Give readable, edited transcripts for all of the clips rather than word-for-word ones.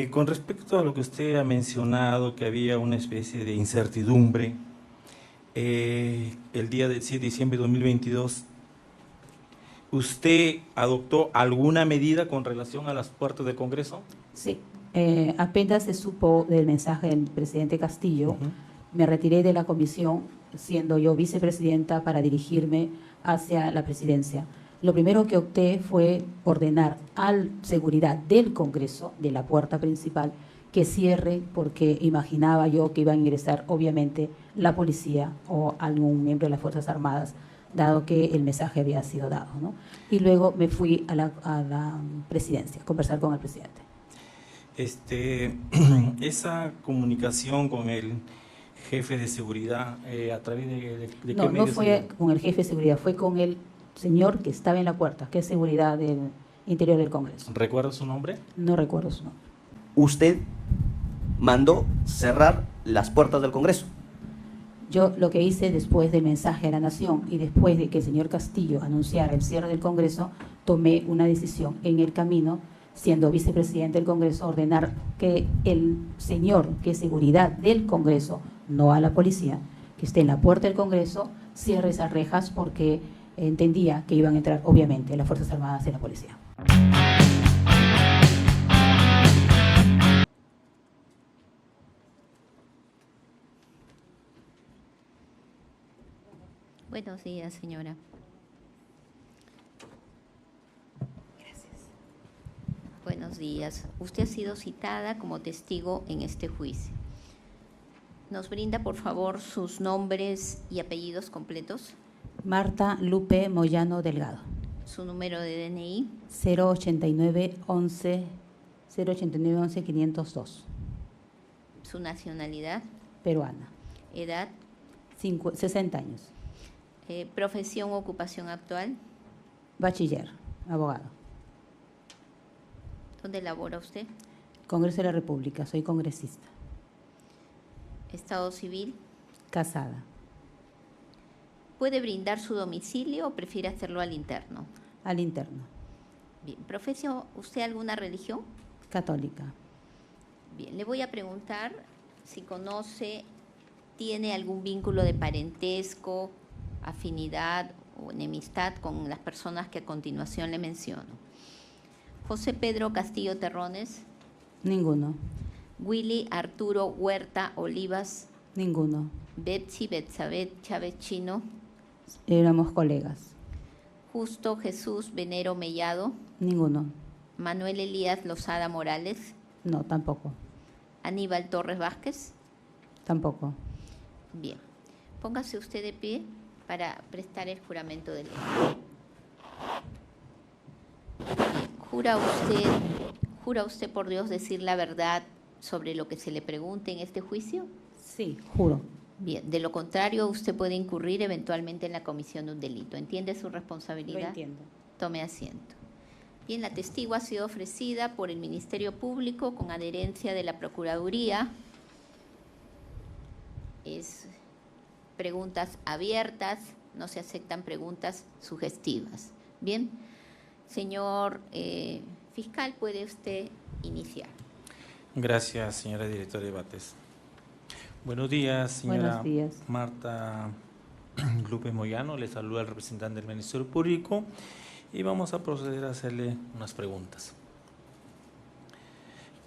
Con respecto a lo que usted ha mencionado, que había una especie de incertidumbre, el día del 7 de diciembre de 2022, ¿usted adoptó alguna medida con relación a las puertas del Congreso? Sí, apenas se supo del mensaje del presidente Castillo, Ujú. me retiré de la comisión, siendo yo vicepresidenta, para dirigirme hacia la presidencia. Lo primero que opté fue ordenar al seguridad del Congreso, de la puerta principal, que cierre, porque imaginaba yo que iba a ingresar, obviamente, la policía o algún miembro de las Fuerzas Armadas, dado que el mensaje había sido dado, ¿no? Y luego me fui a la presidencia, a conversar con el presidente. Esa comunicación con el jefe de seguridad, ¿a través de qué No, no medios se fue dio? con el jefe de seguridad, fue con el señor que estaba en la puerta, que es seguridad del interior del Congreso. ¿Recuerda su nombre? No recuerdo su nombre. Usted mandó cerrar las puertas del Congreso. Yo lo que hice después del mensaje a la Nación y después de que el señor Castillo anunciara el cierre del Congreso, tomé una decisión en el camino, siendo vicepresidente del Congreso, ordenar que el señor que es seguridad del Congreso, no a la policía, que esté en la puerta del Congreso, cierre esas rejas porque entendía que iban a entrar, obviamente, las Fuerzas Armadas y la policía. Buenos días, señora. Gracias. Buenos días. Usted ha sido citada como testigo en este juicio. ¿Nos brinda, por favor, sus nombres y apellidos completos? Marta Lupe Moyano Delgado. Su número de DNI. 089 11 502. Su nacionalidad. Peruana. Edad. 60 años. Profesión o ocupación actual. Bachiller, abogado. ¿Dónde labora usted? Congreso de la República, soy congresista. Estado civil. Casada. ¿Puede brindar su domicilio o prefiere hacerlo al interno? Al interno. Bien. ¿Profesión usted alguna religión? Católica. Bien. Le voy a preguntar si conoce, tiene algún vínculo de parentesco, afinidad o enemistad con las personas que a continuación le menciono. José Pedro Castillo Terrones. Ninguno. Willy Arturo Huerta Olivas. Ninguno. Betsy Betsabet Chávez Chino. Éramos colegas. Justo Jesús Venero Mellado. Ninguno. Manuel Elías Lozada Morales. No, tampoco. Aníbal Torres Vázquez. Tampoco. Bien. Póngase usted de pie para prestar el juramento de ley. Bien. ¿Jura usted por Dios decir la verdad sobre lo que se le pregunte en este juicio? Sí, juro. Bien, de lo contrario usted puede incurrir eventualmente en la comisión de un delito. ¿Entiende su responsabilidad? Lo entiendo. Tome asiento. Bien, la testigo ha sido ofrecida por el Ministerio Público con adherencia de la Procuraduría. Es preguntas abiertas, no se aceptan preguntas sugestivas. Bien, señor fiscal, puede usted iniciar. Gracias, señora directora de debates. Buenos días, señora. Buenos días. Marta Lupe Moyano, le saluda el representante del Ministerio Público y vamos a proceder a hacerle unas preguntas.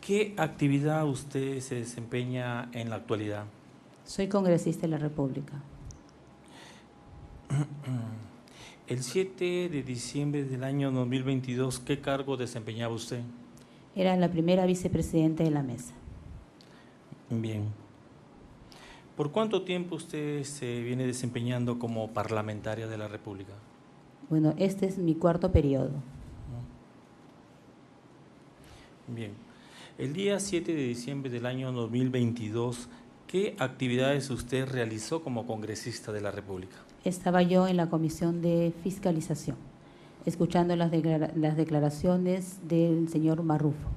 ¿Qué actividad usted se desempeña en la actualidad? Soy congresista de la República. El 7 de diciembre del año 2022, ¿qué cargo desempeñaba usted? Era la primera vicepresidenta de la mesa. Bien. ¿Por cuánto tiempo usted se viene desempeñando como parlamentaria de la República? Bueno, este es mi cuarto periodo. Bien. El día 7 de diciembre del año 2022, ¿qué actividades usted realizó como congresista de la República? Estaba yo en la comisión de fiscalización, escuchando las declaraciones del señor Marrufo.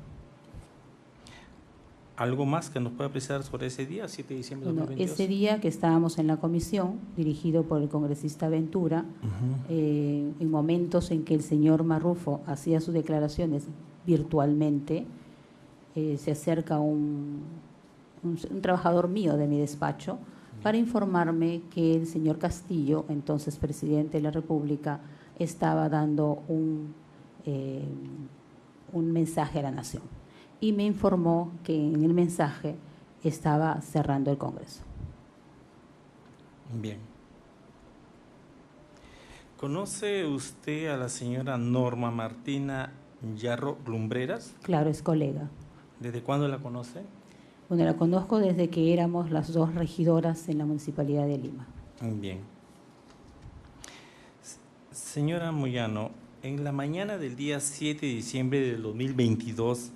¿Algo más que nos pueda precisar sobre ese día, 7 de diciembre de Bueno, 2022? ese día que estábamos en la comisión, dirigido por el congresista Ventura, en momentos en que el señor Marrufo hacía sus declaraciones virtualmente, se acerca un trabajador mío de mi despacho para informarme que el señor Castillo, entonces presidente de la República, estaba dando un mensaje a la nación. Y me informó que en el mensaje estaba cerrando el Congreso. Bien. ¿Conoce usted a la señora Norma Martina Yarro Lumbreras? Claro, es colega. ¿Desde cuándo la conoce? Bueno, la conozco desde que éramos las dos regidoras en la Municipalidad de Lima. Bien. Señora Moyano, en la mañana del día 7 de diciembre del 2022,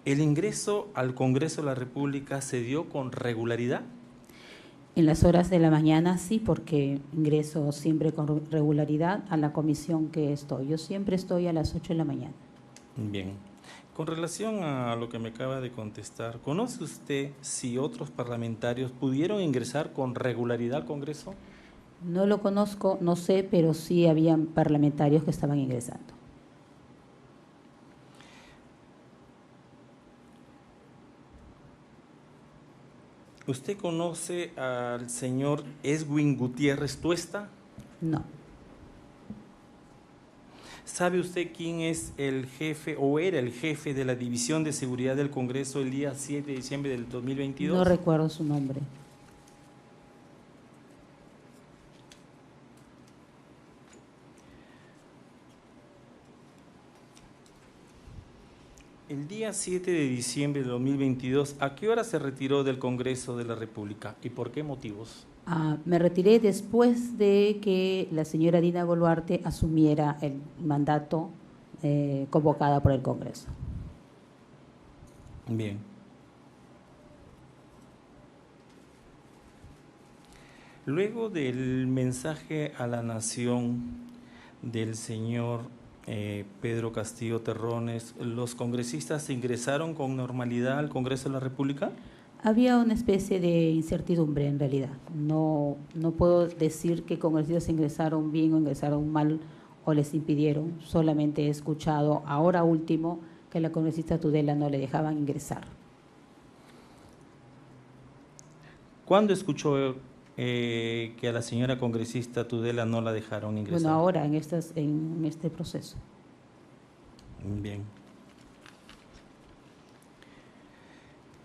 ¿el ingreso al Congreso de la República se dio con regularidad? En las horas de la mañana sí, porque ingreso siempre con regularidad a la comisión que estoy. Yo siempre estoy a las 8 de la mañana. Bien. Con relación a lo que me acaba de contestar, ¿conoce usted si otros parlamentarios pudieron ingresar con regularidad al Congreso? No lo conozco, no sé, pero sí habían parlamentarios que estaban ingresando. ¿Usted conoce al señor Edwin Gutiérrez Tuesta? No. ¿Sabe usted quién es el jefe o era el jefe de la División de Seguridad del Congreso el día 7 de diciembre del 2022? No recuerdo su nombre. El día 7 de diciembre de 2022, ¿a qué hora se retiró del Congreso de la República y por qué motivos? Me retiré después de que la señora Dina Boluarte asumiera el mandato convocada por el Congreso. Bien. Luego del mensaje a la nación del señor Pedro Castillo Terrones, ¿los congresistas ingresaron con normalidad al Congreso de la República? Había una especie de incertidumbre en realidad. No puedo decir que congresistas ingresaron bien o ingresaron mal o les impidieron. Solamente he escuchado ahora último que a la congresista Tudela no le dejaban ingresar. ¿Cuándo escuchó que a la señora congresista Tudela no la dejaron ingresar? Bueno, ahora en este proceso. Bien.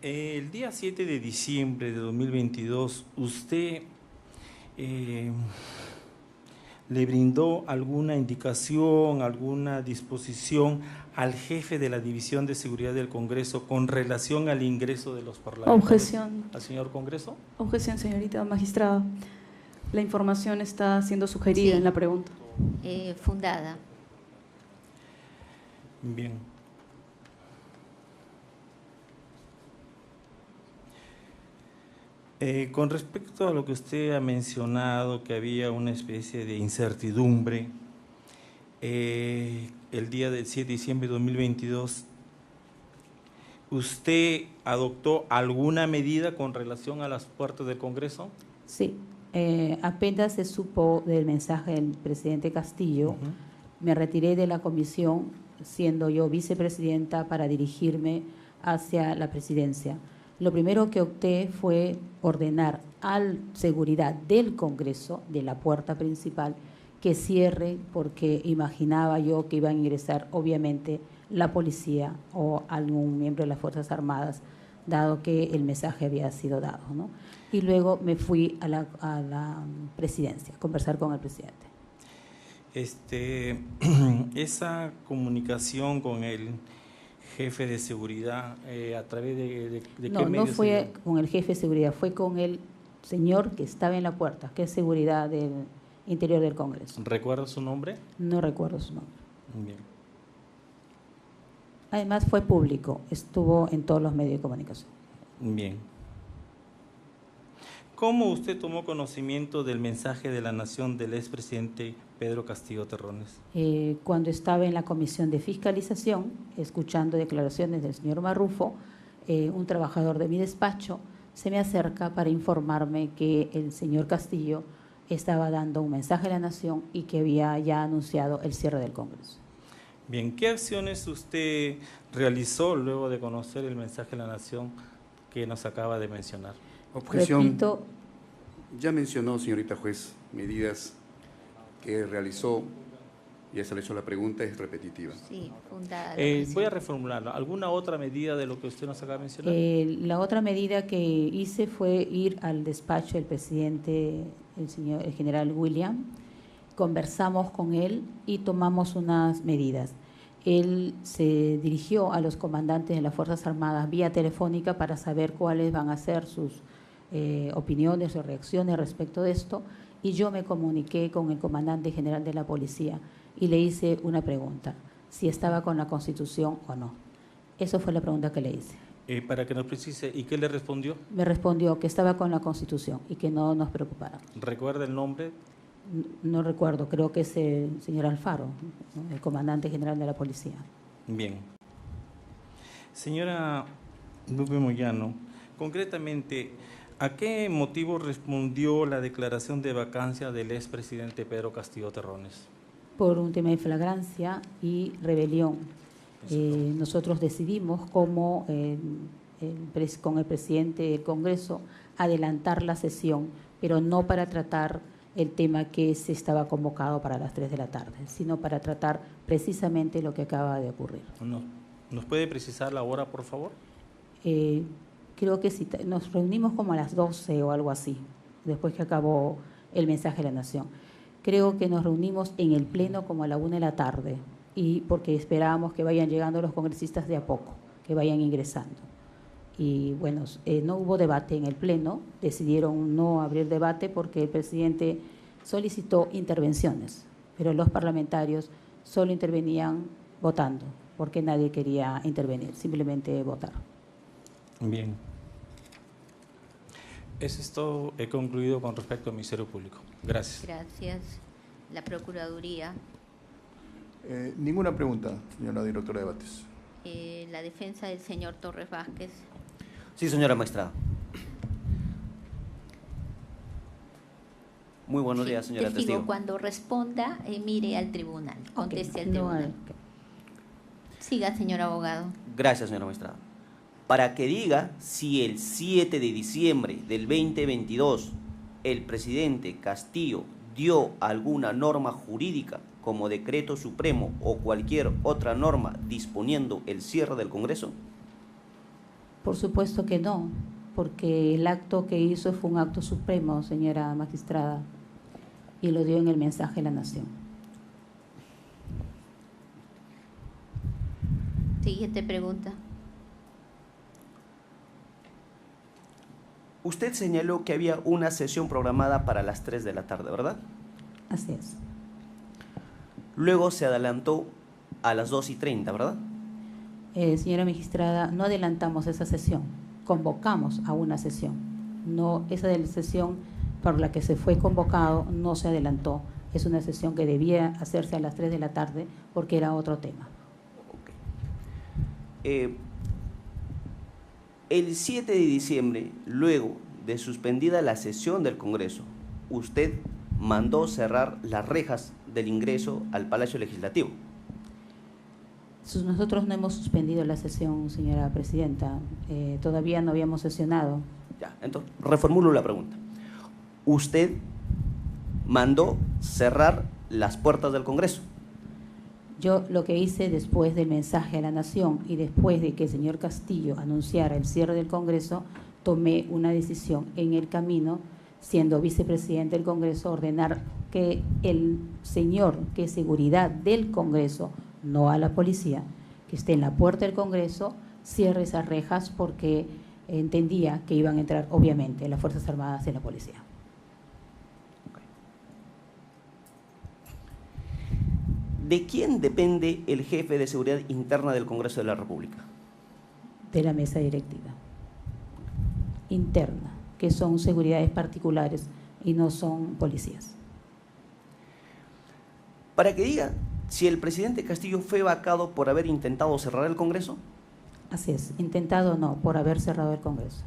El día 7 de diciembre de 2022, ¿usted le brindó alguna indicación, alguna disposición al jefe de la División de Seguridad del Congreso con relación al ingreso de los parlamentarios? Objeción. ¿Al señor Congreso? Objeción, señorita magistrada. La información está siendo sugerida Sí. en la pregunta. Fundada. Bien. Con respecto a lo que usted ha mencionado, que había una especie de incertidumbre, el día del 7 de diciembre de 2022, ¿usted adoptó alguna medida con relación a las puertas del Congreso? Sí, apenas se supo del mensaje del presidente Castillo, Ujú. me retiré de la comisión, siendo yo vicepresidenta, para dirigirme hacia la presidencia. Lo primero que opté fue ordenar al seguridad del Congreso, de la puerta principal, que cierre, porque imaginaba yo que iban a ingresar, obviamente, la policía o algún miembro de las Fuerzas Armadas, dado que el mensaje había sido dado, ¿no? Y luego me fui a la presidencia, a conversar con el presidente. Esa comunicación con el jefe de seguridad, ¿a través de qué No medios se fue dio? con el jefe de seguridad, fue con el señor que estaba en la puerta, que es seguridad del interior del Congreso. ¿Recuerda su nombre? No recuerdo su nombre. Bien. Además fue público, estuvo en todos los medios de comunicación. Bien. ¿Cómo usted tomó conocimiento del mensaje de la nación del expresidente Pedro Castillo Terrones? Cuando estaba en la comisión de fiscalización, escuchando declaraciones del señor Marrufo, un trabajador de mi despacho se me acerca para informarme que el señor Castillo estaba dando un mensaje a la nación y que había ya anunciado el cierre del Congreso. Bien, ¿qué acciones usted realizó luego de conocer el mensaje de la Nación que nos acaba de mencionar? Objeción. Repito, Ya mencionó, señorita juez, medidas que realizó, ya se le hizo la pregunta, es repetitiva. Sí, fundada. la Voy a presión. reformularlo. ¿Alguna otra medida de lo que usted nos acaba de mencionar? la otra medida que hice fue ir al despacho del presidente, el general William. Conversamos con él y tomamos unas medidas. Él se dirigió a los comandantes de las Fuerzas Armadas vía telefónica para saber cuáles van a ser sus opiniones o reacciones respecto de esto, y yo me comuniqué con el comandante general de la policía y le hice una pregunta, si estaba con la Constitución o no. Esa fue la pregunta que le hice. Para que nos precise, ¿y qué le respondió? Me respondió que estaba con la Constitución y que no nos preocupara. ¿Recuerda el nombre? No recuerdo, creo que es el señor Alfaro, ¿no?, el comandante general de la policía. Bien. Señora Lupe Moyano, concretamente, ¿a qué motivo respondió la declaración de vacancia del expresidente Pedro Castillo Terrones? Por un tema de flagrancia y rebelión. Nosotros decidimos como con el presidente del Congreso adelantar la sesión, pero no para tratar el tema que se estaba convocado para las 3 de la tarde, sino para tratar precisamente lo que acaba de ocurrir. ¿Nos puede precisar la hora, por favor? Creo que sí, nos reunimos como a las 12 o algo así, después que acabó el mensaje de la Nación. Creo que nos reunimos en el Pleno como a la 1 de la tarde, y porque esperábamos que vayan llegando los congresistas de a poco, que vayan ingresando. Y bueno, no hubo debate en el Pleno, decidieron no abrir debate porque el presidente solicitó intervenciones, pero los parlamentarios solo intervenían votando, porque nadie quería intervenir, simplemente votar. Bien. Eso es todo. He concluido con respecto al Ministerio Público. Gracias. Gracias. La Procuraduría, Ninguna pregunta, señora directora de debates. la defensa del señor Torres Vázquez. Sí, señora magistrada. Muy buenos Sí, días, señora testigo. Cuando responda, mire al tribunal, conteste al tribunal. Siga, señor abogado. Gracias, señora magistrada. Para que diga si el 7 de diciembre del 2022 el presidente Castillo dio alguna norma jurídica como decreto supremo o cualquier otra norma disponiendo el cierre del Congreso. Por supuesto que no, porque el acto que hizo fue un acto supremo, señora magistrada, y lo dio en el mensaje de la Nación. Siguiente pregunta. Usted señaló que había una sesión programada para las 3 de la tarde, ¿verdad? Así es. Luego se adelantó a las 2:30, ¿verdad? Señora magistrada, no adelantamos esa sesión, convocamos a una sesión. No, esa de la sesión por la que se fue convocado no se adelantó. Es una sesión que debía hacerse a las 3 de la tarde porque era otro tema. El 7 de diciembre, luego de suspendida la sesión del Congreso, usted mandó cerrar las rejas del ingreso al Palacio Legislativo. Nosotros no hemos suspendido la sesión, señora presidenta. Todavía no habíamos sesionado. Ya, entonces, reformulo la pregunta. Usted mandó cerrar las puertas del Congreso. Yo lo que hice después del mensaje a la Nación y después de que el señor Castillo anunciara el cierre del Congreso, tomé una decisión en el camino, siendo vicepresidente del Congreso, ordenar que el señor, que es seguridad del Congreso, no a la policía, que esté en la puerta del Congreso, cierre esas rejas porque entendía que iban a entrar, obviamente, las Fuerzas Armadas y la policía. ¿De quién depende el jefe de seguridad interna del Congreso de la República? De la mesa directiva interna, que son seguridades particulares y no son policías. Para que diga si el presidente Castillo fue vacado por haber intentado cerrar el Congreso. Así es, intentado no, por haber cerrado el Congreso.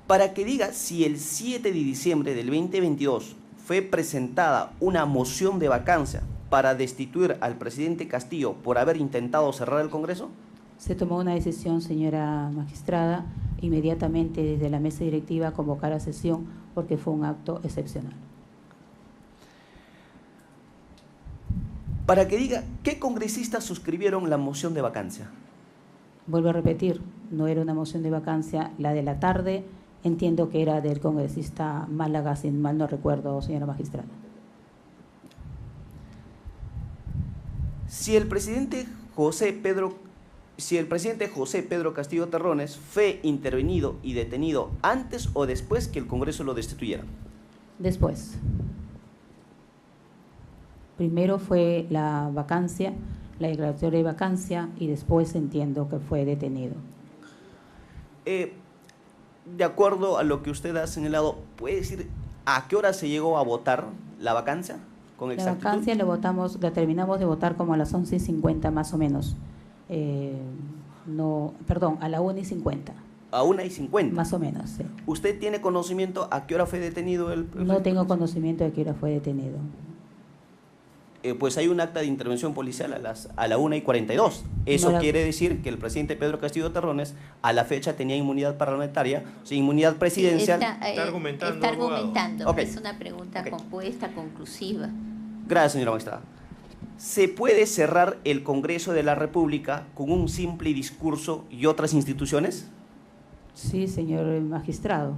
Para que diga si el 7 de diciembre del 2022 fue presentada una moción de vacancia para destituir al presidente Castillo por haber intentado cerrar el Congreso? Se tomó una decisión, señora magistrada, inmediatamente desde la mesa directiva convocar a sesión porque fue un acto excepcional. Para que diga, ¿qué congresistas suscribieron la moción de vacancia? Vuelvo a repetir, no era una moción de vacancia, la de la tarde, entiendo que era del congresista Málaga, si mal no recuerdo, señora magistrada. Si el presidente José Pedro Castillo Terrones fue intervenido y detenido antes o después que el Congreso lo destituyera. Después. Primero fue la vacancia, la declaratoria de vacancia, y después entiendo que fue detenido. De acuerdo a lo que usted ha señalado, ¿puede decir a qué hora se llegó a votar la vacancia? Con La exactitud. vacancia la terminamos de votar como a las 11:50 más o menos. A la 1:50. A 1:50. Más o menos, sí. ¿Usted tiene conocimiento a qué hora fue detenido el No tengo conocimiento de que hora fue detenido. Pues hay un acta de intervención policial a la 1:42. Eso No quiere decir que el presidente Pedro Castillo Terrones a la fecha tenía inmunidad parlamentaria, o sea, inmunidad presidencial. Está argumentando, argumentando. Ok. Es una pregunta Ok. compuesta, conclusiva. Gracias, señora magistrada. ¿Se puede cerrar el Congreso de la República con un simple discurso y otras instituciones? Sí, señor magistrado.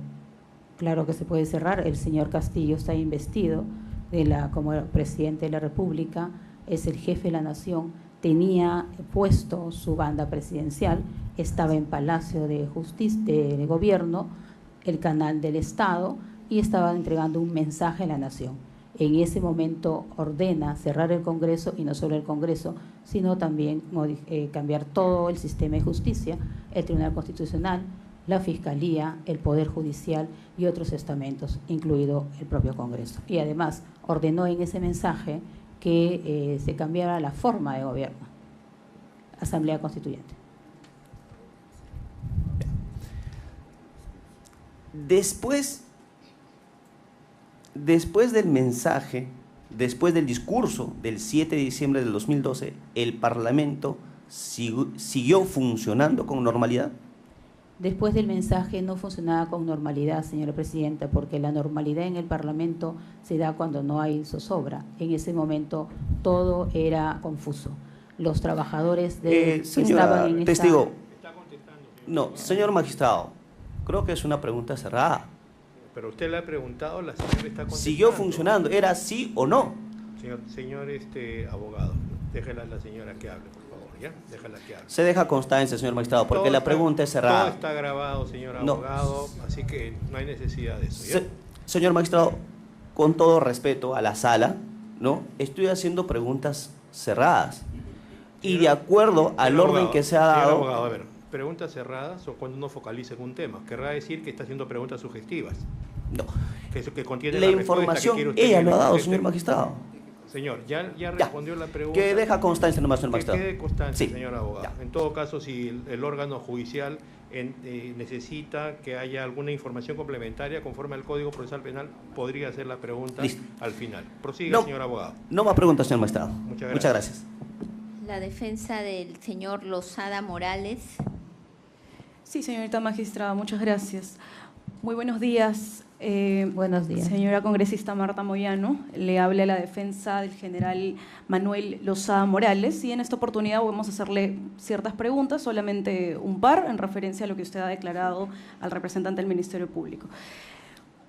Claro que se puede cerrar. El señor Castillo está investido como presidente de la República, es el jefe de la nación, tenía puesto su banda presidencial, estaba en Palacio de Justicia, de Gobierno, el canal del Estado, y estaba entregando un mensaje a la nación. En ese momento ordena cerrar el Congreso, y no solo el Congreso, sino también cambiar todo el sistema de justicia, el Tribunal Constitucional, la Fiscalía, el Poder Judicial y otros estamentos, incluido el propio Congreso. Y además ordenó en ese mensaje que se cambiara la forma de gobierno, Asamblea Constituyente. Después del mensaje, después del discurso del 7 de diciembre del 2012, ¿el Parlamento siguió funcionando con normalidad? Después del mensaje no funcionaba con normalidad, señora presidenta, porque la normalidad en el Parlamento se da cuando no hay zozobra. En ese momento todo era confuso. Los trabajadores Señora estaban en testigo, no, señor magistrado, creo que es una pregunta cerrada. Pero usted le ha preguntado, la señora está contestando. ¿Siguió funcionando? ¿Era sí o no? Señor abogado, déjela a la señora que hable, por favor, ¿ya? Déjala que hable. Se deja constancia, señor magistrado, porque Todo la está- pregunta es cerrada. Todo está grabado, señor No. abogado, así que no hay necesidad de eso, ¿ya? Señor magistrado, con todo respeto a la sala, ¿no? Estoy haciendo preguntas cerradas. Y de acuerdo al Señor orden abogado, que se ha señor dado. abogado, a ver, preguntas cerradas o cuando uno focaliza en un tema. Querrá decir que está haciendo preguntas sugestivas. No. Que contiene La respuesta que información quiere usted ella que lo le ha dado, conteste. señor magistrado. Señor, ya respondió la pregunta. Que deja constancia nomás, señor Que magistrado. quede constancia, Sí. señor abogado. Ya. En todo caso, si el órgano judicial necesita que haya alguna información complementaria conforme al Código Procesal Penal, podría hacer la pregunta Listo. al final. Prosiga, No. señor abogado. No más preguntas, señor magistrado. Muchas Muchas gracias. La defensa del señor Lozada Morales. Sí, señorita magistrada, muchas gracias. Muy buenos días. Buenos días. Señora congresista Marta Moyano, le habla la defensa del general Manuel Lozada Morales y en esta oportunidad vamos a hacerle ciertas preguntas, solamente un par, en referencia a lo que usted ha declarado al representante del Ministerio Público.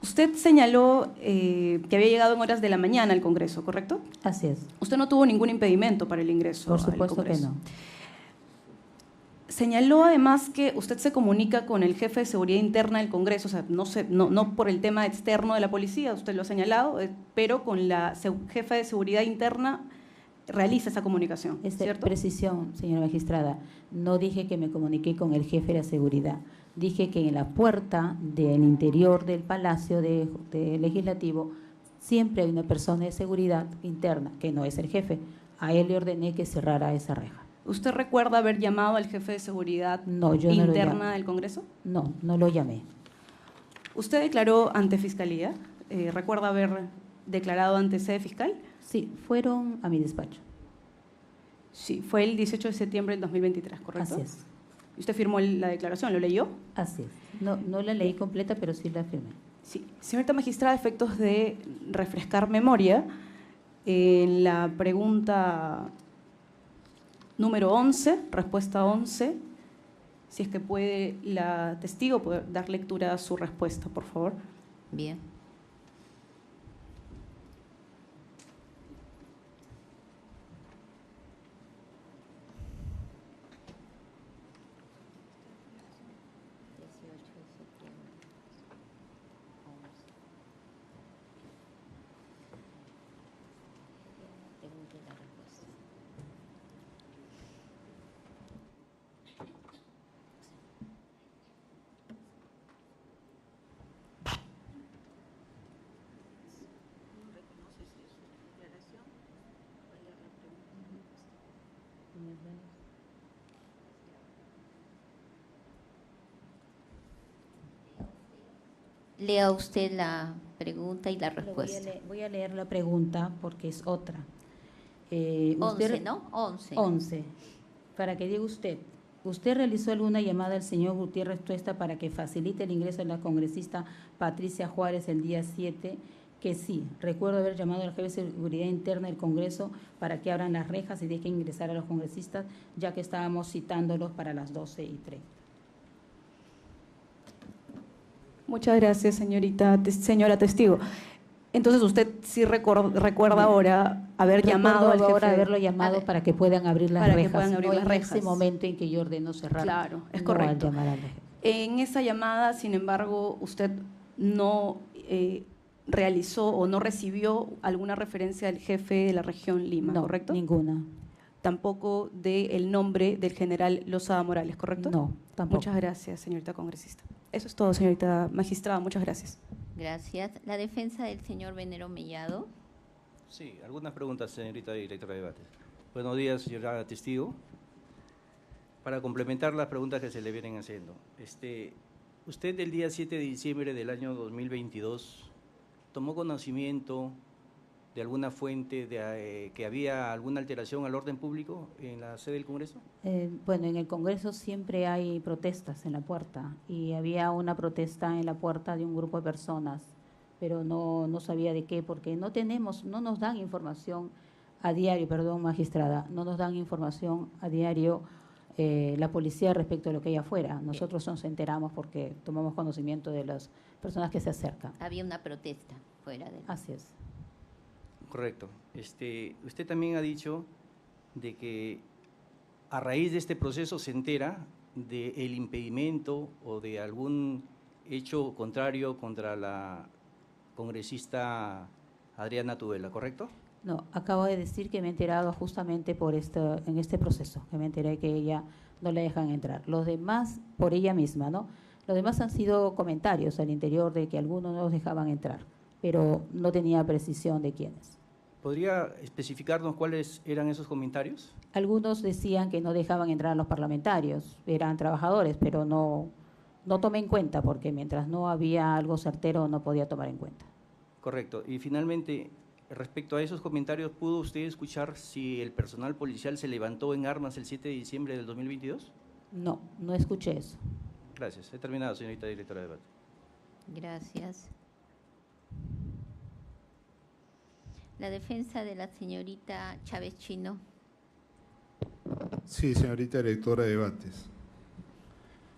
Usted señaló que había llegado en horas de la mañana al Congreso, ¿correcto? Así es. Usted no tuvo ningún impedimento para el ingreso Por al supuesto que Congreso. no. Señaló además que usted se comunica con el jefe de seguridad interna del Congreso, o sea, no por el tema externo de la policía, usted lo ha señalado, pero con la jefa de seguridad interna realiza esa comunicación, ¿cierto? Precisión, señora magistrada. No dije que me comuniqué con el jefe de la seguridad. Dije que en la puerta del interior del Palacio de Legislativo siempre hay una persona de seguridad interna, que no es el jefe. A él le ordené que cerrara esa reja. ¿Usted recuerda haber llamado al jefe de seguridad No, yo no lo interna llamé. del Congreso? No, no lo llamé. ¿Usted declaró ante Fiscalía? ¿Recuerda haber declarado ante sede fiscal? Sí, fueron a mi despacho. Sí, fue el 18 de septiembre del 2023, ¿correcto? Así es. ¿Y usted firmó la declaración? ¿Lo leyó? Así es. No la leí completa, pero sí la firmé. Sí. Señorita magistrada, a efectos de refrescar memoria, en la pregunta número 11, respuesta 11, si es que puede la testigo poder dar lectura a su respuesta, por favor. Bien. Lea usted la pregunta y la respuesta. Voy a leer la pregunta porque es otra. 11, ¿no? 11. 11. Para que diga usted, ¿usted realizó alguna llamada al señor Gutiérrez Tuesta para que facilite el ingreso de la congresista Patricia Juárez el día 7? Que sí, recuerdo haber llamado al jefe de seguridad interna del Congreso para que abran las rejas y dejen ingresar a los congresistas, ya que estábamos citándolos para las 12:30. Muchas gracias, señora testigo. Entonces, usted sí recuerda ahora haber llamado al jefe. Ahora haberlo llamado para que puedan abrir las para rejas. que puedan abrir no las en rejas. ese momento en que yo ordeno cerrar. Claro, es no correcto. al llamar al jefe. En esa llamada, sin embargo, usted no realizó o no recibió alguna referencia del jefe de la región Lima, No, ¿correcto? ninguna. Tampoco del nombre del general Lozada Morales, ¿correcto? No, tampoco. Muchas gracias, señorita congresista. Eso es todo, señorita magistrada. Muchas gracias. Gracias. La defensa del señor Venero Mellado. Sí, algunas preguntas, señorita directora de debates. Buenos días, señora testigo. Para complementar las preguntas que se le vienen haciendo. Usted el día 7 de diciembre del año 2022 tomó conocimiento de alguna fuente de que había alguna alteración al orden público en la sede del Congreso? Bueno, en el Congreso siempre hay protestas en la puerta y había una protesta en la puerta de un grupo de personas, pero no sabía de qué, porque no nos dan información a diario, perdón, magistrada, no nos dan información a diario la policía respecto a lo que hay afuera. Nosotros nos enteramos porque tomamos conocimiento de las personas que se acercan. Había una protesta fuera de... Así es. Correcto. Usted también ha dicho de que a raíz de este proceso se entera del impedimento o de algún hecho contrario contra la congresista Adriana Tudela, ¿correcto? No, acabo de decir que me he enterado justamente en este proceso, que me enteré que ella no le dejan entrar. Los demás, por ella misma, ¿no? Los demás han sido comentarios al interior de que algunos no los dejaban entrar, pero no tenía precisión de quiénes. ¿Podría especificarnos cuáles eran esos comentarios? Algunos decían que no dejaban entrar a los parlamentarios, eran trabajadores, pero no tomé en cuenta, porque mientras no había algo certero no podía tomar en cuenta. Correcto. Y finalmente, respecto a esos comentarios, ¿pudo usted escuchar si el personal policial se levantó en armas el 7 de diciembre del 2022? No escuché eso. Gracias. He terminado, señorita directora de debate. Gracias. La defensa de la señorita Chávez Chino. Sí, señorita directora de debates.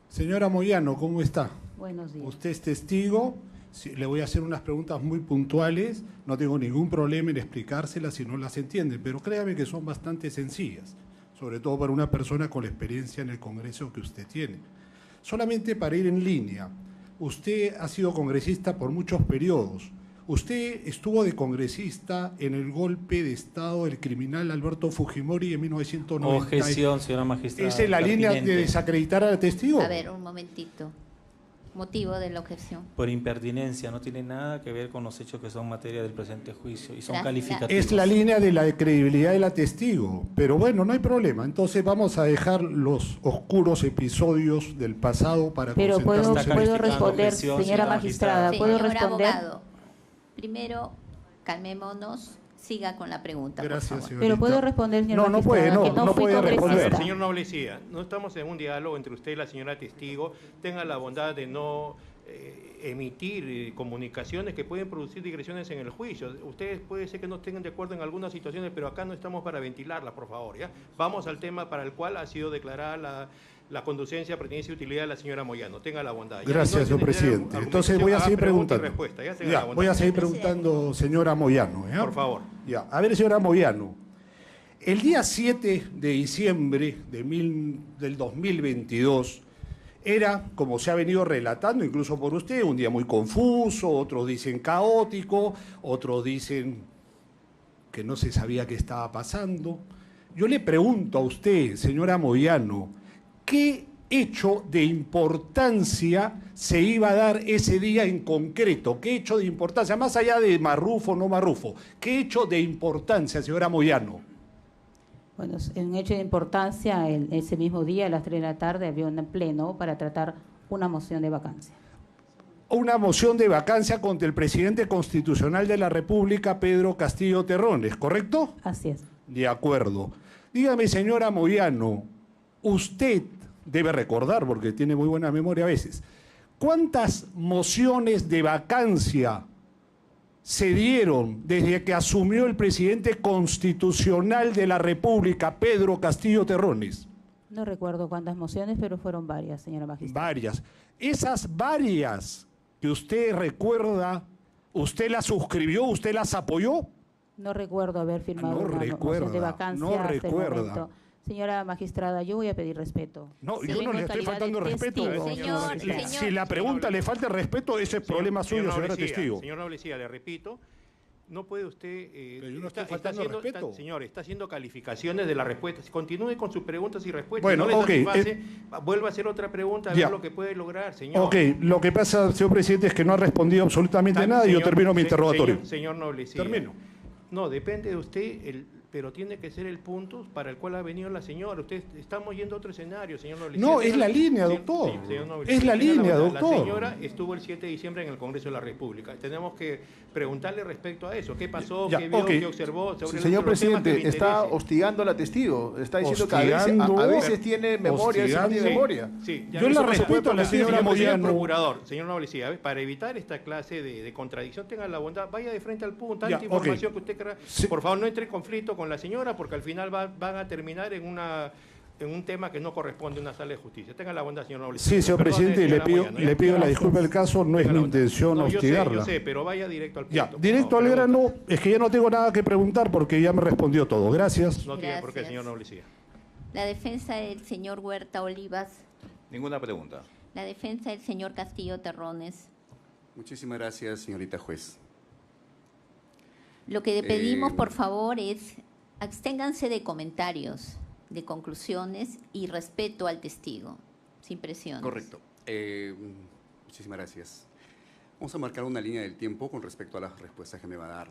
Señora Moyano, ¿cómo está? Buenos días. Usted es testigo. Sí, le voy a hacer unas preguntas muy puntuales. No tengo ningún problema en explicárselas si no las entiende, pero créame que son bastante sencillas, sobre todo para una persona con la experiencia en el Congreso que usted tiene. Solamente para ir en línea, usted ha sido congresista por muchos periodos. Usted estuvo de congresista en el golpe de Estado del criminal Alberto Fujimori en 1990. Objeción, señora magistrada. ¿Esa es la línea de desacreditar al testigo? A ver, un momentito. Motivo de la objeción. Por impertinencia, no tiene nada que ver con los hechos que son materia del presente juicio y son Gracias. calificativos. Es la línea de la credibilidad de la testigo, pero bueno, no hay problema. Entonces vamos a dejar los oscuros episodios del pasado para pero concentrarnos en puedo este caso. responder, objeción, señora magistrada, ¿puedo Señor responder? abogado, primero calmémonos. siga con la pregunta, Gracias, por favor. señorita. Pero puedo responder, señor No, no puede, magistrado, que no fui puede congresista. responder. Señor Noblecía, no estamos en un diálogo entre usted y la señora testigo. Tenga la bondad de no emitir comunicaciones que pueden producir digresiones en el juicio. Ustedes puede ser que no estén de acuerdo en algunas situaciones, pero acá no estamos para ventilarlas, por favor. ¿ya? Vamos al tema para el cual ha sido declarada la conducencia, pertinencia y utilidad de la señora Moyano. Tenga la bondad. ¿ya? Gracias, señor presidente. Entonces voy a seguir preguntando. Ya, voy a seguir preguntando, señora Moyano. ¿ya? Por favor. Ya. A ver, señora Moyano. El día 7 de diciembre del 2022 era, como se ha venido relatando incluso por usted, un día muy confuso, otros dicen caótico, otros dicen que no se sabía qué estaba pasando. Yo le pregunto a usted, señora Moyano, ¿qué hecho de importancia se iba a dar ese día en concreto? ¿Qué hecho de importancia? Más allá de Marrufo o no Marrufo, ¿qué hecho de importancia, señora Moyano? Bueno, un hecho de importancia, ese mismo día a las 3 de la tarde había un pleno para tratar una moción de vacancia. Una moción de vacancia contra el presidente constitucional de la República, Pedro Castillo Terrones, ¿correcto? Así es. De acuerdo. Dígame, señora Moyano, usted debe recordar, porque tiene muy buena memoria a veces, ¿cuántas mociones de vacancia se dieron desde que asumió el presidente constitucional de la República, Pedro Castillo Terrones? No recuerdo cuántas mociones, pero fueron varias, señora magistrada. Varias. Esas varias que usted recuerda, ¿usted las suscribió, usted las apoyó? No recuerdo haber firmado una moción de vacancia no hasta el recuerda. momento. Señora magistrada, yo voy a pedir respeto. No, Sí, yo no en le estoy calidad faltando de respeto. testigo. Si la pregunta le falta el respeto, ese es problema suyo, señora testigo. Señor Noblecía, le repito, no puede usted... Pero yo no estoy faltando respeto. Señor, está haciendo calificaciones de la respuesta. Continúe con sus preguntas y respuestas. Bueno, si no le ok, satisface, vuelva a hacer otra pregunta a ya. ver lo que puede lograr, señor. Ok, lo que pasa, señor presidente, es que no ha respondido absolutamente nada y yo termino mi interrogatorio. Señor Noblecía. Termino. No, depende de usted, pero tiene que ser el punto para el cual ha venido la señora. Usted estamos yendo a otro escenario, señor Noblecía. No, es la línea, doctor. Señor Noblecía, Es la línea, doctor. La señora estuvo el 7 de diciembre en el Congreso de la República. Tenemos que preguntarle respecto a eso. ¿Qué pasó? Ya, ¿Qué vio? okay. ¿Qué observó? Sobre Señor los temas que le presidente, está interesen. hostigando a la testigo. Está diciendo que Hostigando, a veces tiene memoria, a veces no tiene hostigando. memoria. Sí, Yo la respeto a la señora Moyano. Procurador, señor Noblecía, para evitar esta clase de contradicción, tenga la bondad, vaya de frente al punto, tanta Ya, información ok. que usted crea. Sí. Por favor, no entre en conflicto con la señora, porque al final van a terminar en un tema que no corresponde a una sala de justicia. Tenga la bondad, señor Noblecía. Sí, señor Perdone, presidente, señora Moyano, le pido la disculpa del caso, no es Tenga mi la bondad. intención No, hostigarla. Yo sé, pero vaya directo al punto. Ya, por directo favor, al pregunta. grano, es que ya no tengo nada que preguntar porque ya me respondió todo. Gracias. No tiene por qué, Gracias. señor Noblecía. La defensa del señor Huerta Olivas, Ninguna pregunta. la defensa del señor Castillo Terrones. Muchísimas gracias, señorita juez. Lo que le pedimos, por favor, es absténganse de comentarios, de conclusiones y respeto al testigo, sin presiones. Correcto. Muchísimas gracias. Vamos a marcar una línea del tiempo con respecto a las respuestas que me va a dar.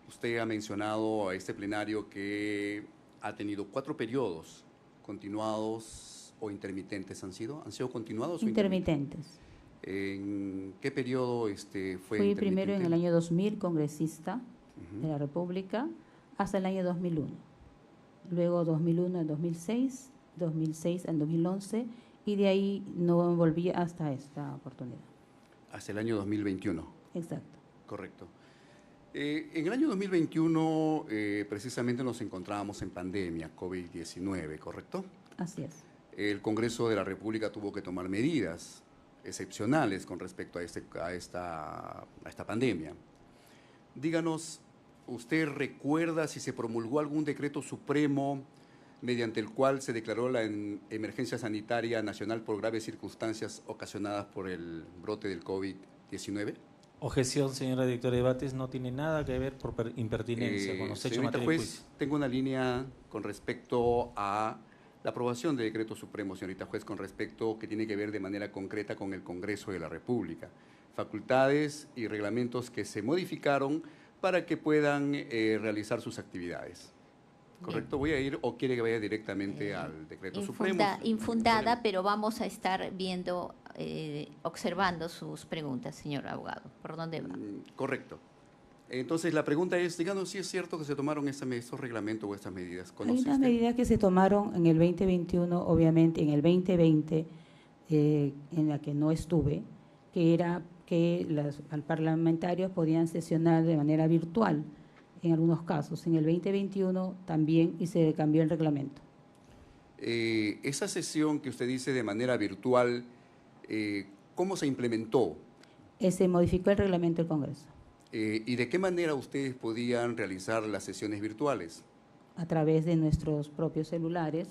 Usted ha mencionado a este plenario que ha tenido 4 periodos continuados o intermitentes. ¿Han sido continuados o Intermitentes. ¿En qué periodo fue Fui intermitente? primero en el año 2000 congresista de la República hasta el año 2001. Luego 2001 al 2006, 2006 al 2011 y de ahí no volví hasta esta oportunidad. Hasta el año 2021. Exacto. Correcto. En el año 2021 precisamente nos encontrábamos en pandemia, COVID-19, ¿correcto? Así es. El Congreso de la República tuvo que tomar medidas excepcionales con respecto a esta pandemia. Díganos, ¿usted recuerda si se promulgó algún decreto supremo mediante el cual se declaró la emergencia sanitaria nacional por graves circunstancias ocasionadas por el brote del COVID-19? Objeción, señora directora de debates, no tiene nada que ver por impertinencia con los hechos Señorita materia de juez, juicio. tengo una línea con respecto a la aprobación de decreto supremo, señorita juez, con respecto que tiene que ver de manera concreta con el Congreso de la República. Facultades y reglamentos que se modificaron para que puedan realizar sus actividades. ¿Correcto? ¿Voy a ir o quiere que vaya directamente al decreto supremo? Infundada, pero vamos a estar viendo, observando sus preguntas, señor abogado. ¿Por dónde va? Correcto. Entonces, la pregunta es, díganos si es cierto que se tomaron estos reglamentos o estas medidas. Hay unas medidas que se tomaron en el 2021, obviamente, en el 2020, en la que no estuve, que era que los parlamentarios podían sesionar de manera virtual en algunos casos. En el 2021 también y se cambió el reglamento. Esa sesión que usted dice de manera virtual, ¿cómo se implementó? Se modificó el reglamento del Congreso. ¿Y de qué manera ustedes podían realizar las sesiones virtuales? A través de nuestros propios celulares.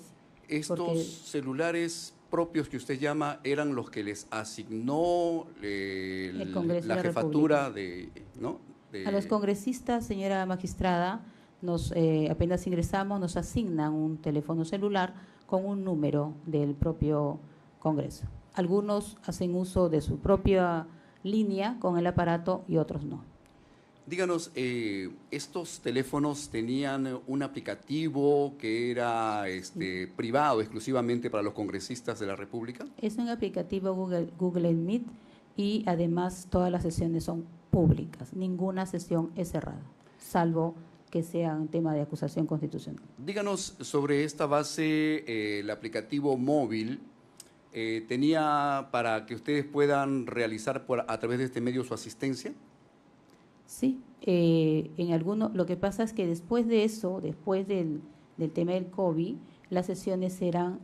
Estos celulares propios que usted llama eran los que les asignó el Congreso la de la jefatura República. A los congresistas, señora magistrada, apenas ingresamos, nos asignan un teléfono celular con un número del propio Congreso. Algunos hacen uso de su propia línea con el aparato y otros no. Díganos, ¿estos teléfonos tenían un aplicativo que era privado exclusivamente para los congresistas de la República? Es un aplicativo Google Meet y además todas las sesiones son públicas. Ninguna sesión es cerrada, salvo que sea un tema de acusación constitucional. Díganos sobre esta base, el aplicativo móvil, ¿tenía para que ustedes puedan realizar a través de este medio su asistencia? Sí, lo que pasa es que después de eso, después del tema del COVID, las sesiones serán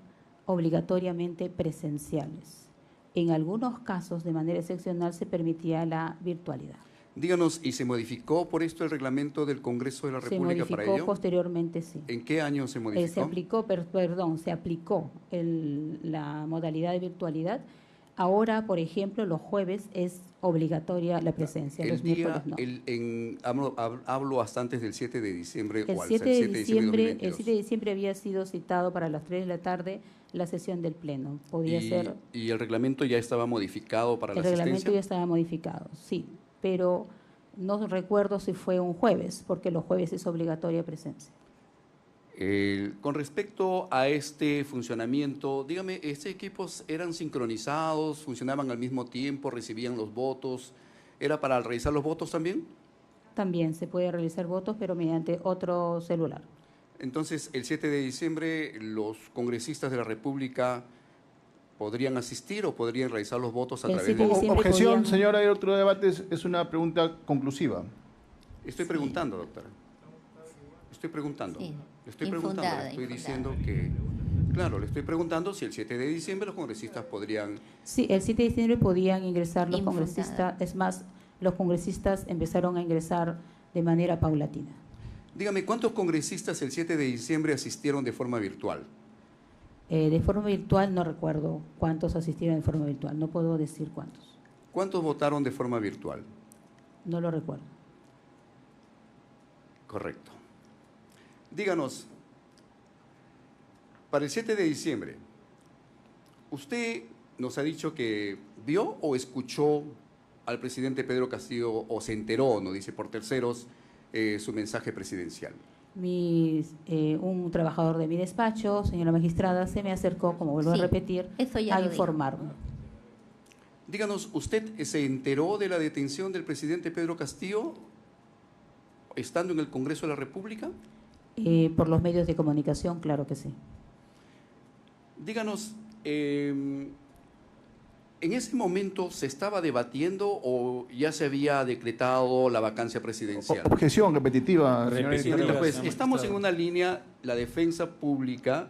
obligatoriamente presenciales. En algunos casos, de manera excepcional, se permitía la virtualidad. Díganos, ¿y se modificó por esto el reglamento del Congreso de la República para ello? Se modificó posteriormente, sí. ¿En qué año se modificó? Se aplicó la modalidad de virtualidad. Ahora, por ejemplo, los jueves es obligatoria la presencia, los miércoles no. Hablo hasta antes del 7 de diciembre El 7 de diciembre había sido citado para las 3 de la tarde la sesión del Pleno. ¿Y el reglamento ya estaba modificado para la asistencia? El reglamento ya estaba modificado, sí, pero no recuerdo si fue un jueves, porque los jueves es obligatoria presencia. Con respecto a este funcionamiento, dígame, ¿estos equipos eran sincronizados, funcionaban al mismo tiempo, recibían los votos? ¿Era para realizar los votos también? También se puede realizar votos, pero mediante otro celular. Entonces, el 7 de diciembre, ¿los congresistas de la República podrían asistir o podrían realizar los votos a través de... Objeción, señora, hay otro debate, es una pregunta conclusiva. Estoy preguntando, doctora. Estoy preguntando. Sí. Le estoy preguntando, le estoy diciendo que... Claro, le estoy preguntando si el 7 de diciembre los congresistas podrían... Sí, el 7 de diciembre podían ingresar los congresistas. Es más, los congresistas empezaron a ingresar de manera paulatina. Dígame, ¿cuántos congresistas el 7 de diciembre asistieron de forma virtual? De forma virtual no recuerdo cuántos asistieron de forma virtual. No puedo decir cuántos. ¿Cuántos votaron de forma virtual? No lo recuerdo. Correcto. Díganos, para el 7 de diciembre, ¿usted nos ha dicho que vio o escuchó al presidente Pedro Castillo o se enteró, nos dice por terceros, su mensaje presidencial? Un trabajador de mi despacho, señora magistrada, se me acercó, como vuelvo a repetir, a informarme. Díganos, ¿usted se enteró de la detención del presidente Pedro Castillo estando en el Congreso de la República? Por los medios de comunicación, claro que sí. Díganos, ¿en ese momento se estaba debatiendo o ya se había decretado la vacancia presidencial? Objeción repetitiva. Pues estamos en una línea, la defensa pública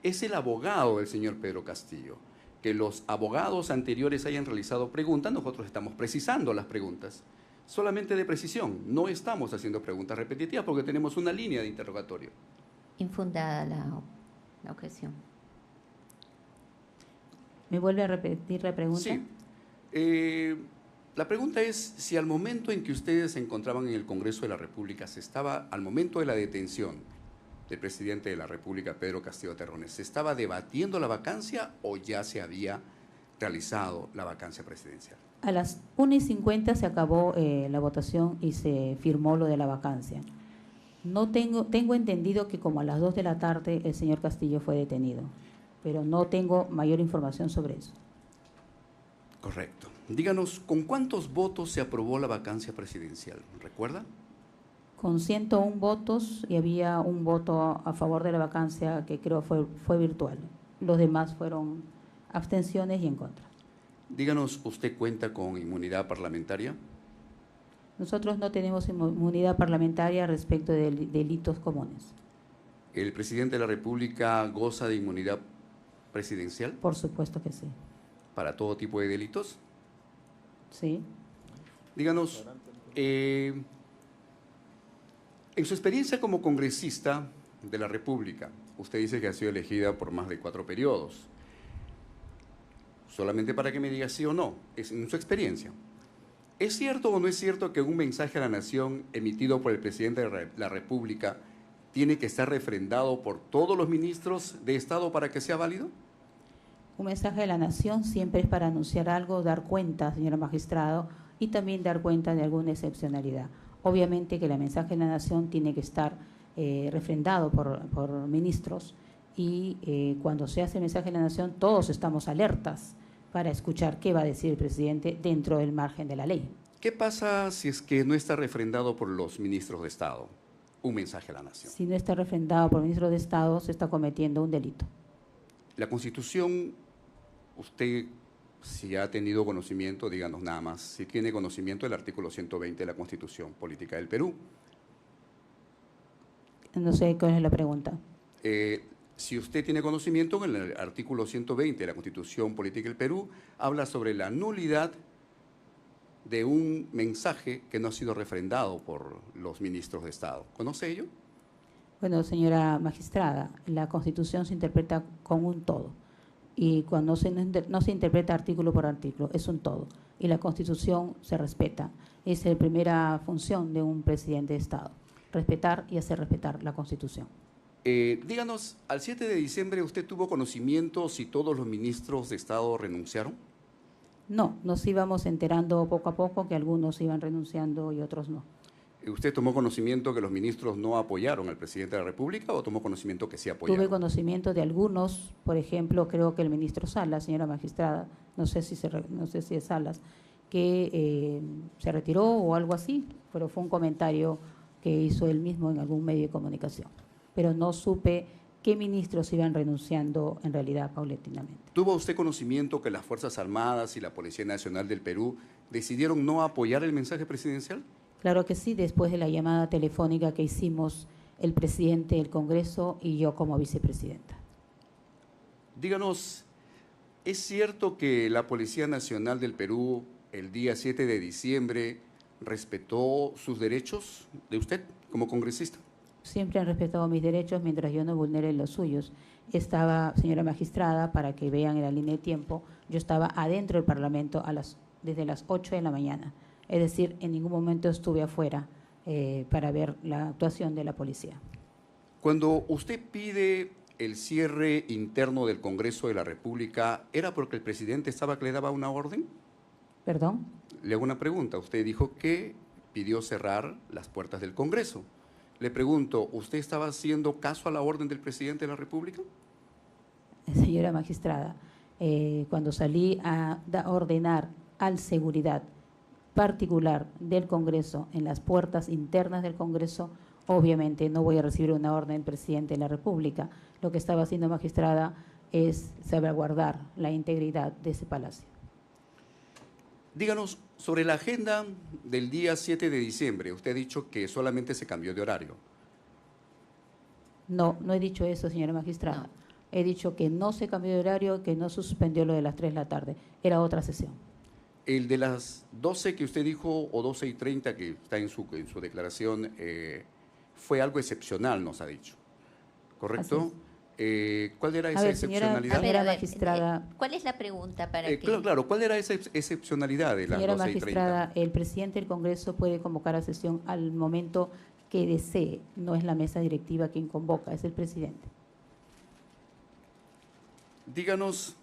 es el abogado del señor Pedro Castillo. Que los abogados anteriores hayan realizado preguntas, nosotros estamos precisando las preguntas. Solamente de precisión, no estamos haciendo preguntas repetitivas porque tenemos una línea de interrogatorio. Infundada la objeción. ¿Me vuelve a repetir la pregunta? Sí. La pregunta es si al momento en que ustedes se encontraban en el Congreso de la República, al momento de la detención del presidente de la República, Pedro Castillo Terrones, ¿se estaba debatiendo la vacancia o ya se había realizado la vacancia presidencial? A las 1:50 se acabó la votación y se firmó lo de la vacancia. No tengo entendido que como a las 2 de la tarde el señor Castillo fue detenido, pero no tengo mayor información sobre eso. Correcto. Díganos, ¿con cuántos votos se aprobó la vacancia presidencial? ¿Recuerda? Con 101 votos y había un voto a favor de la vacancia que creo fue virtual. Los demás fueron abstenciones y en contra. Díganos, ¿usted cuenta con inmunidad parlamentaria? Nosotros no tenemos inmunidad parlamentaria respecto de delitos comunes. ¿El presidente de la República goza de inmunidad presidencial Por supuesto que sí. para todo tipo de delitos? Sí. Díganos, en su experiencia como congresista de la República, usted dice que ha sido elegida por más de 4 periodos. Solamente para que me diga sí o no, es en su experiencia. ¿Es cierto o no es cierto que un mensaje a la nación emitido por el presidente de la República tiene que estar refrendado por todos los ministros de Estado para que sea válido? Un mensaje de la nación siempre es para anunciar algo, dar cuenta, señora magistrado, y también dar cuenta de alguna excepcionalidad. Obviamente que el mensaje de la nación tiene que estar refrendado por ministros y cuando se hace el mensaje de la nación todos estamos alertas para escuchar qué va a decir el presidente dentro del margen de la ley. ¿Qué pasa si es que no está refrendado por los ministros de Estado? Un mensaje a la nación. Si no está refrendado por ministros de Estado, se está cometiendo un delito. La Constitución, usted, si ha tenido conocimiento, díganos nada más, si tiene conocimiento del artículo 120 de la Constitución Política del Perú. No sé cuál es la pregunta. Si usted tiene conocimiento, en el artículo 120 de la Constitución Política del Perú habla sobre la nulidad de un mensaje que no ha sido refrendado por los ministros de Estado. ¿Conoce ello? Bueno, señora magistrada, la Constitución se interpreta con un todo. Y cuando no se interpreta artículo por artículo, es un todo. Y la Constitución se respeta. Esa es la primera función de un presidente de Estado, respetar y hacer respetar la Constitución. Díganos, al 7 de diciembre, ¿usted tuvo conocimiento si todos los ministros de Estado renunciaron? No, nos íbamos enterando poco a poco que algunos iban renunciando y otros no. ¿Usted tomó conocimiento que los ministros no apoyaron al presidente de la República o tomó conocimiento que sí apoyaron? Tuve conocimiento de algunos, por ejemplo, creo que el ministro Salas, señora magistrada, no sé si es Salas, que se retiró o algo así, pero fue un comentario que hizo él mismo en algún medio de comunicación. Pero no supe qué ministros iban renunciando en realidad paulatinamente. ¿Tuvo usted conocimiento que las Fuerzas Armadas y la Policía Nacional del Perú decidieron no apoyar el mensaje presidencial? Claro que sí, después de la llamada telefónica que hicimos el presidente del Congreso y yo como vicepresidenta. Díganos, ¿es cierto que la Policía Nacional del Perú el día 7 de diciembre respetó sus derechos de usted como congresista? Siempre han respetado mis derechos mientras yo no vulnere los suyos. Estaba, señora magistrada, para que vean en la línea de tiempo, yo estaba adentro del Parlamento desde las 8 de la mañana. Es decir, en ningún momento estuve afuera para ver la actuación de la policía. Cuando usted pide el cierre interno del Congreso de la República, ¿era porque el presidente estaba que le daba una orden? ¿Perdón? Le hago una pregunta. Usted dijo que pidió cerrar las puertas del Congreso. Le pregunto, ¿usted estaba haciendo caso a la orden del presidente de la República? Señora magistrada, cuando salí a ordenar al seguridad particular del Congreso en las puertas internas del Congreso, obviamente no voy a recibir una orden del presidente de la República. Lo que estaba haciendo magistrada es salvaguardar la integridad de ese palacio. Díganos, sobre la agenda del día 7 de diciembre, usted ha dicho que solamente se cambió de horario. No, no he dicho eso, señora magistrada. No. He dicho que no se cambió de horario, que no se suspendió lo de las 3 de la tarde. Era otra sesión. El de las 12 que usted dijo, o 12:30 que está en su declaración, fue algo excepcional, nos ha dicho. ¿Correcto? ¿Cuál era esa excepcionalidad? Señora magistrada, ¿cuál es la pregunta para que? Claro, ¿cuál era esa excepcionalidad de las 12:30? Señora magistrada, el presidente del Congreso puede convocar a sesión al momento que desee. No es la mesa directiva quien convoca, es el presidente. Díganos,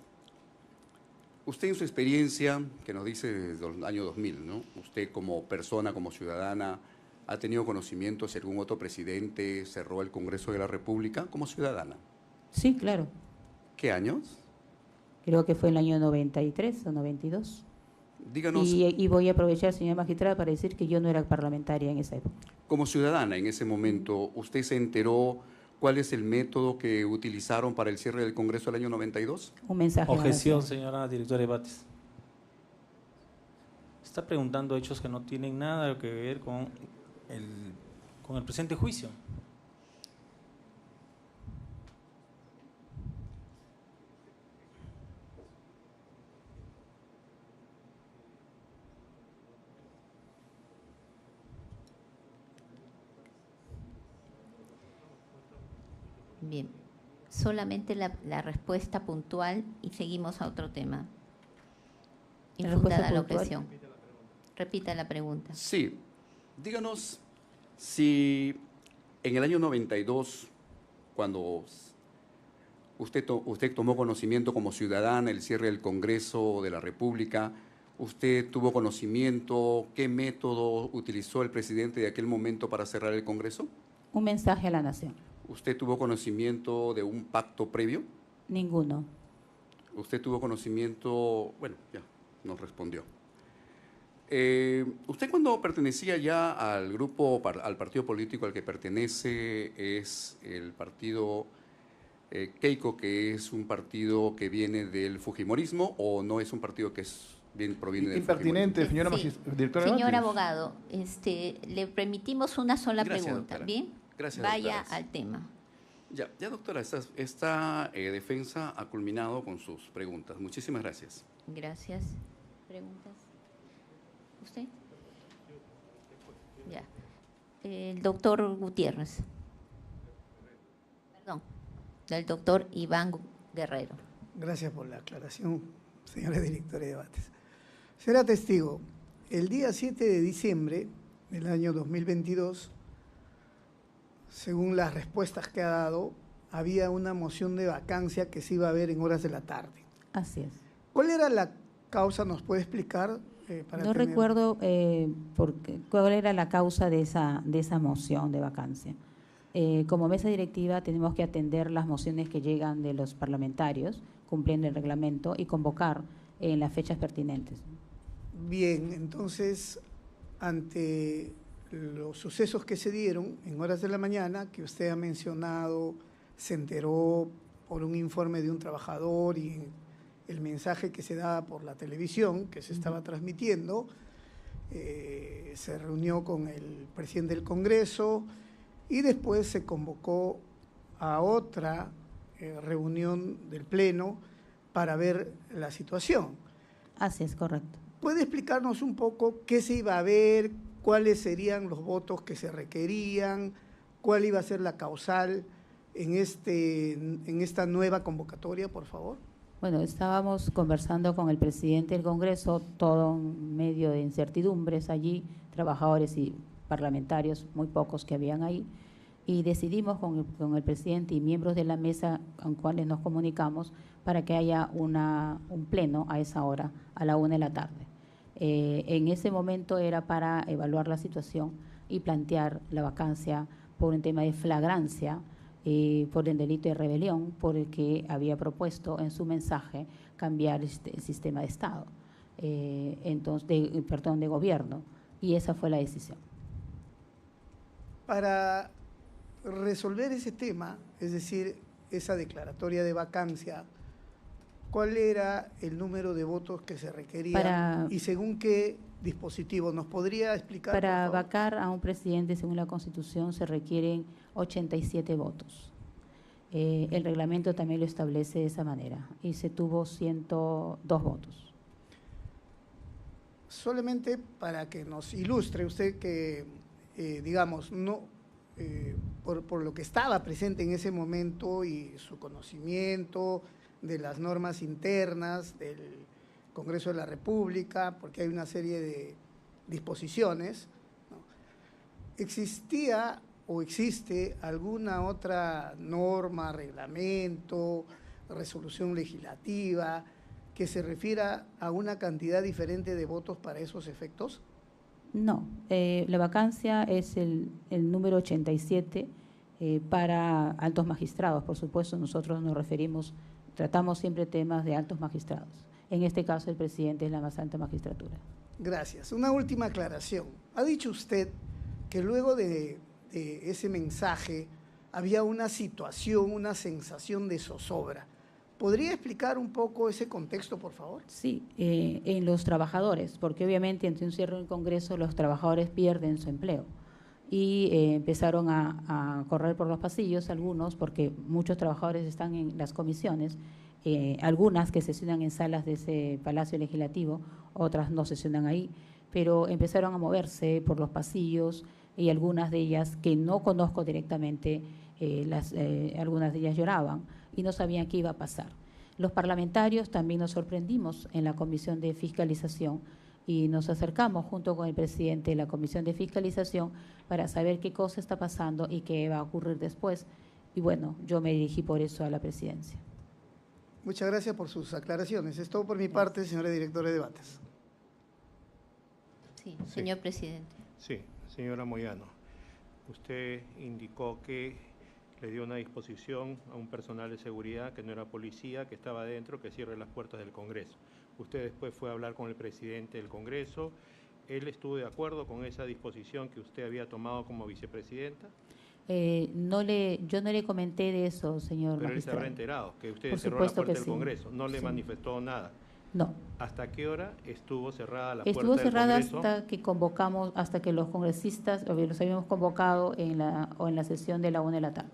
usted en su experiencia, que nos dice desde el año 2000, ¿no? Usted como persona, como ciudadana, ¿ha tenido conocimiento si algún otro presidente cerró el Congreso de la República como ciudadana? Sí, claro. ¿Qué años? Creo que fue el año 93 o 92. Díganos, Y voy a aprovechar, señora magistrada, para decir que yo no era parlamentaria en esa época. como ciudadana en ese momento, ¿usted se enteró cuál es el método que utilizaron para el cierre del Congreso del año 92? Un mensaje. a la Objeción, nación. señora directora de debates. Está preguntando hechos que no tienen nada que ver con el presente juicio. Bien, solamente la respuesta puntual y seguimos a otro tema. La respuesta Infundada la puntual. objeción. Repita la pregunta. Sí, díganos si en el año 92, cuando usted tomó conocimiento como ciudadana el cierre del Congreso de la República, ¿usted tuvo conocimiento qué método utilizó el presidente de aquel momento para cerrar el Congreso? Un mensaje a la nación. ¿Usted tuvo conocimiento de un pacto previo? Ninguno. ¿Usted tuvo conocimiento? Bueno, ya nos respondió. Usted cuando pertenecía ya al grupo, al partido político al que pertenece, es el partido Keiko, que es un partido que viene del fujimorismo, o no es un partido que proviene del Impertinente, señora Sí. directora de Señor debates. abogado, le permitimos una sola Gracias, pregunta, doctora. ¿bien? Gracias, Vaya doctora. al tema. Ya doctora, esta defensa ha culminado con sus preguntas. Muchísimas gracias. Gracias. ¿Preguntas? ¿Usted? Ya. El doctor Gutiérrez. Perdón. Del doctor Iván Guerrero. Gracias por la aclaración, señora directora de debates. Será testigo, el día 7 de diciembre del año 2022, según las respuestas que ha dado, había una moción de vacancia que se iba a ver en horas de la tarde. Así es. ¿Cuál era la causa? ¿Nos puede explicar? No recuerdo cuál era la causa de esa moción de vacancia. Como mesa directiva tenemos que atender las mociones que llegan de los parlamentarios, cumpliendo el reglamento, y convocar en las fechas pertinentes. Bien, entonces, ante los sucesos que se dieron en horas de la mañana, que usted ha mencionado, se enteró por un informe de un trabajador y el mensaje que se daba por la televisión, que se estaba transmitiendo, se reunió con el presidente del Congreso y después se convocó a otra reunión del Pleno para ver la situación. Así es, correcto. ¿Puede explicarnos un poco qué se iba a ver, cuáles serían los votos que se requerían, cuál iba a ser la causal en esta nueva convocatoria, por favor? Bueno, estábamos conversando con el presidente del Congreso, todo en medio de incertidumbres allí, trabajadores y parlamentarios, muy pocos que habían ahí, y decidimos con el presidente y miembros de la mesa con cuales nos comunicamos para que haya un pleno a esa hora, a la 1 de la tarde. En ese momento era para evaluar la situación y plantear la vacancia por un tema de flagrancia, por el delito de rebelión, por el que había propuesto en su mensaje cambiar el sistema de Estado, de gobierno, y esa fue la decisión. Para resolver ese tema, es decir, esa declaratoria de vacancia, ¿cuál era el número de votos que se requería y según qué dispositivo? ¿Nos podría explicar? Para vacar a un presidente, según la Constitución, se requieren 87 votos. El reglamento también lo establece de esa manera y se tuvo 102 votos. Solamente para que nos ilustre usted que, digamos, por lo que estaba presente en ese momento y su conocimiento de las normas internas del Congreso de la República, porque hay una serie de disposiciones, ¿no? ¿Existía o existe alguna otra norma, reglamento, resolución legislativa que se refiera a una cantidad diferente de votos para esos efectos? No, la vacancia es el número 87 para altos magistrados. Por supuesto, nosotros nos referimos, tratamos siempre temas de altos magistrados. En este caso, el presidente es la más alta magistratura. Gracias. Una última aclaración. Ha dicho usted que luego de ese mensaje había una situación, una sensación de zozobra. ¿Podría explicar un poco ese contexto, por favor? Sí, en los trabajadores, porque obviamente ante un cierre del Congreso los trabajadores pierden su empleo y empezaron a correr por los pasillos algunos, porque muchos trabajadores están en las comisiones, algunas que sesionan en salas de ese Palacio Legislativo, otras no sesionan ahí, pero empezaron a moverse por los pasillos y algunas de ellas que no conozco directamente, algunas de ellas lloraban y no sabían qué iba a pasar. Los parlamentarios también nos sorprendimos en la Comisión de Fiscalización y nos acercamos junto con el presidente de la Comisión de Fiscalización para saber qué cosa está pasando y qué va a ocurrir después. Y bueno, yo me dirigí por eso a la presidencia. Muchas gracias por sus aclaraciones. Es todo por mi parte, señora directora de debates. Sí, señor presidente. Sí, señora Moyano. Usted indicó que le dio una disposición a un personal de seguridad que no era policía, que estaba adentro, que cierre las puertas del Congreso. Usted después fue a hablar con el presidente del Congreso. ¿Él estuvo de acuerdo con esa disposición que usted había tomado como vicepresidenta? Yo no le comenté de eso, señor Pero él se magistrado. habrá enterado que usted Por cerró la supuesto puerta que del sí. Congreso. No le Sí. manifestó nada. No. ¿Hasta qué hora estuvo cerrada la Estuvo puerta cerrada del Congreso? hasta que convocamos, hasta que los congresistas los habíamos convocado en la sesión de la 1 de la tarde.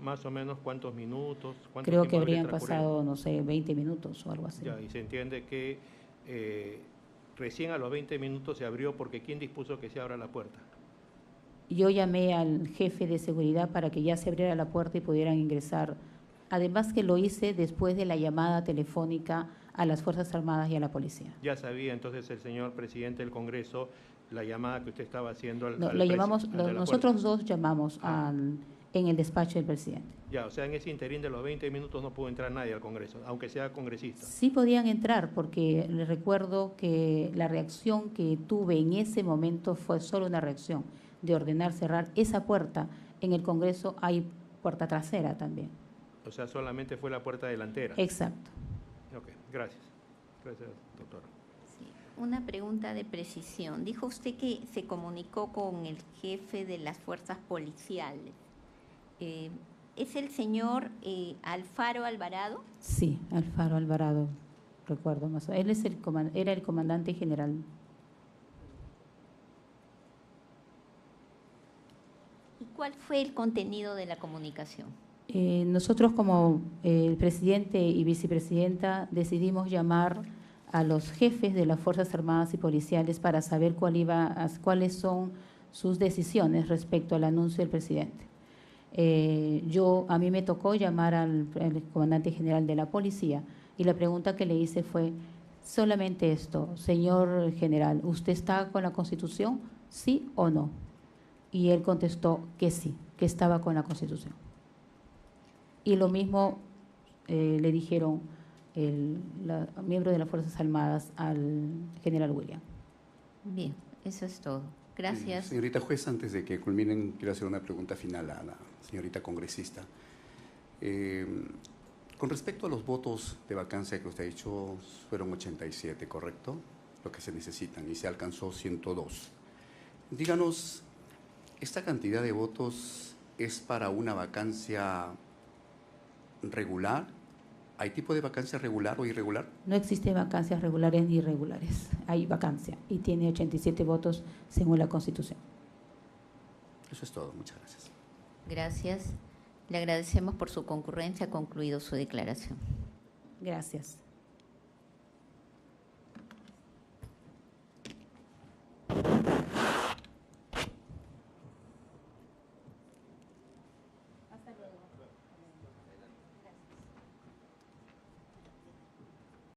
Más o menos, ¿cuántos minutos? ¿Cuánto Creo que tiempo habría habrían transcurrido? pasado, no sé, 20 minutos o algo así. Ya, y se entiende que recién a los 20 minutos se abrió, porque ¿quién dispuso que se abra la puerta? Yo llamé al jefe de seguridad para que ya se abriera la puerta y pudieran ingresar. Además que lo hice después de la llamada telefónica a las Fuerzas Armadas y a la policía. Ya sabía entonces el señor presidente del Congreso la llamada que usted estaba haciendo al, No, al lo presi- llamamos, al de la nosotros puerta. dos llamamos en el despacho del presidente. Ya, o sea, en ese interín de los 20 minutos no pudo entrar nadie al Congreso, aunque sea congresista. Sí podían entrar, porque les recuerdo que la reacción que tuve en ese momento fue solo una reacción de ordenar cerrar esa puerta. En el Congreso hay puerta trasera también. O sea, solamente fue la puerta delantera. Exacto. Ok, gracias. Gracias, doctora. Sí, una pregunta de precisión. Dijo usted que se comunicó con el jefe de las fuerzas policiales. ¿Es el señor Alfaro Alvarado? Sí, Alfaro Alvarado, recuerdo más. Él es era el comandante general. ¿Y cuál fue el contenido de la comunicación? Nosotros como el presidente y vicepresidenta decidimos llamar a los jefes de las Fuerzas Armadas y Policiales para saber cuáles son sus decisiones respecto al anuncio del presidente. A mí me tocó llamar al comandante general de la policía y la pregunta que le hice fue solamente esto: señor general, ¿usted está con la Constitución? ¿Sí o no? Y él contestó que sí, que estaba con la Constitución. Y lo mismo le dijeron miembros de las Fuerzas Armadas al general William. Bien, eso es todo. Gracias. Señorita juez, antes de que culminen, quiero hacer una pregunta final a la señorita congresista. Con respecto a los votos de vacancia que usted ha dicho, fueron 87, ¿correcto? Lo que se necesitan, y se alcanzó 102. Díganos, ¿esta cantidad de votos es para una vacancia regular? ¿Hay tipo de vacancia regular o irregular? No existen vacancias regulares ni irregulares. Hay vacancia y tiene 87 votos según la Constitución. Eso es todo. Muchas gracias. Gracias. Le agradecemos por su concurrencia. Ha concluido su declaración. Gracias.